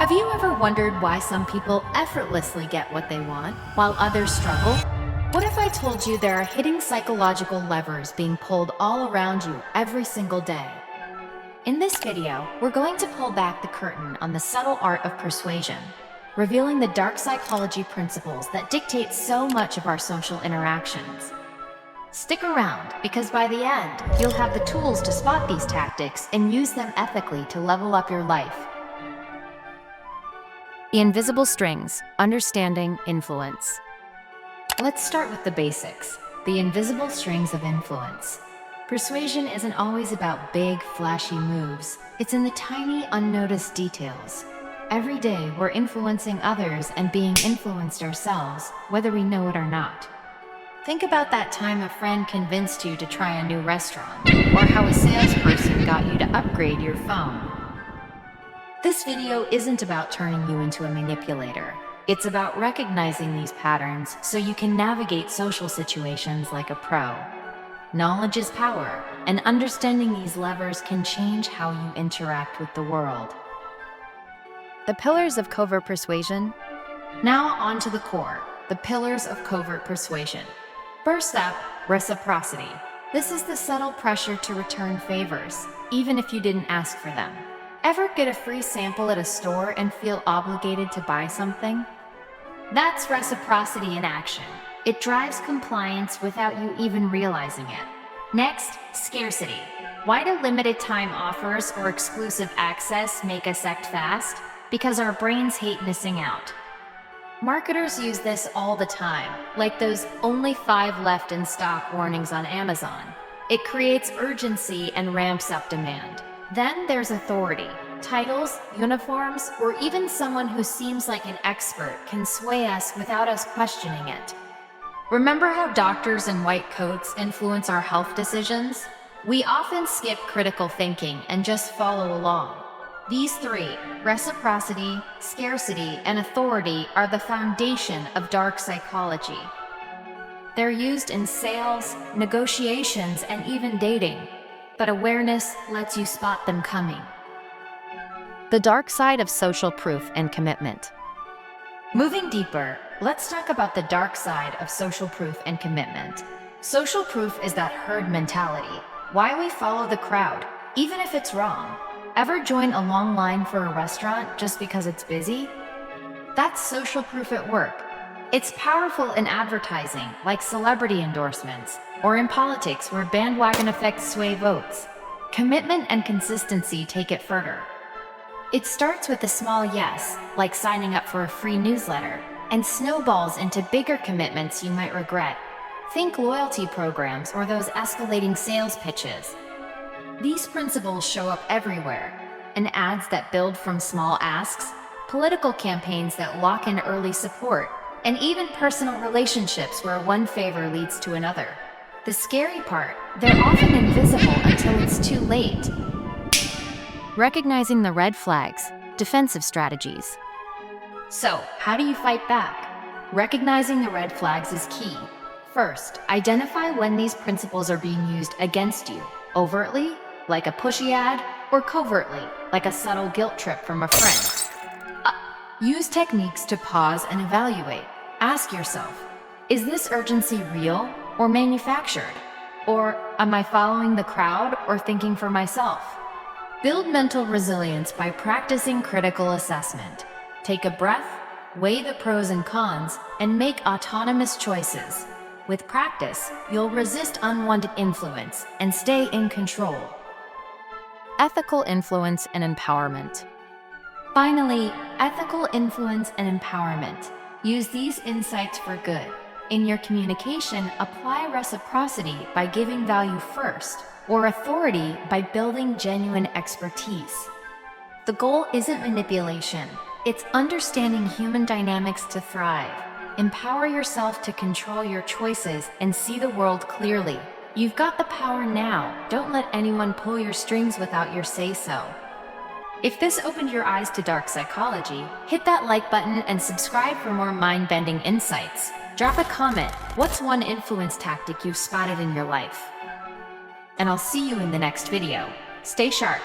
Have you ever wondered why some people effortlessly get what they want, while others struggle? What if I told you there are hidden psychological levers being pulled all around you every single day? In this video, we're going to pull back the curtain on the subtle art of persuasion, revealing the dark psychology principles that dictate so much of our social interactions. Stick around, because by the end, you'll have the tools to spot these tactics and use them ethically to level up your life. The invisible strings, understanding influence. Let's start with the basics, the invisible strings of influence. Persuasion isn't always about big, flashy moves. It's in the tiny, unnoticed details. Every day, we're influencing others and being influenced ourselves, whether we know it or not. Think about that time a friend convinced you to try a new restaurant, or how a salesperson got you to upgrade your phone. This video isn't about turning you into a manipulator. It's about recognizing these patterns so you can navigate social situations like a pro. Knowledge is power, and understanding these levers can change how you interact with the world. The pillars of covert persuasion. Now on to the core, the pillars of covert persuasion. First up, reciprocity. This is the subtle pressure to return favors, even if you didn't ask for them. Ever get a free sample at a store and feel obligated to buy something? That's reciprocity in action. It drives compliance without you even realizing it. Next, scarcity. Why do limited time offers or exclusive access make us act fast? Because our brains hate missing out. Marketers use this all the time, like those "only 5 left in stock" warnings on Amazon. It creates urgency and ramps up demand. Then there's authority. Titles, uniforms, or even someone who seems like an expert can sway us without us questioning it. Remember how doctors in white coats influence our health decisions? We often skip critical thinking and just follow along. These three, reciprocity, scarcity, and authority, are the foundation of dark psychology. They're used in sales, negotiations, and even dating. But awareness lets you spot them coming. The dark side of social proof and commitment. Moving deeper, let's talk about the dark side of social proof and commitment. Social proof is that herd mentality. Why we follow the crowd, even if it's wrong. Ever join a long line for a restaurant just because it's busy? That's social proof at work. It's powerful in advertising, like celebrity endorsements, or in politics where bandwagon effects sway votes. Commitment and consistency take it further. It starts with a small yes, like signing up for a free newsletter, and snowballs into bigger commitments you might regret. Think loyalty programs or those escalating sales pitches. These principles show up everywhere, in ads that build from small asks, political campaigns that lock in early support, and even personal relationships where one favor leads to another. The scary part, they're often invisible until it's too late. Recognizing the red flags, defensive strategies. So, how do you fight back? Recognizing the red flags is key. First, identify when these principles are being used against you, overtly, like a pushy ad, or covertly, like a subtle guilt trip from a friend. Use techniques to pause and evaluate. Ask yourself, is this urgency real or manufactured? Or am I following the crowd or thinking for myself? Build mental resilience by practicing critical assessment. Take a breath, weigh the pros and cons, and make autonomous choices. With practice, you'll resist unwanted influence and stay in control. Ethical influence and empowerment. Finally, ethical influence and empowerment. Use these insights for good. In your communication, apply reciprocity by giving value first, or authority by building genuine expertise. The goal isn't manipulation. It's understanding human dynamics to thrive. Empower yourself to control your choices and see the world clearly. You've got the power now. Don't let anyone pull your strings without your say-so. If this opened your eyes to dark psychology, hit that like button and subscribe for more mind-bending insights. Drop a comment. What's one influence tactic you've spotted in your life? And I'll see you in the next video. Stay sharp.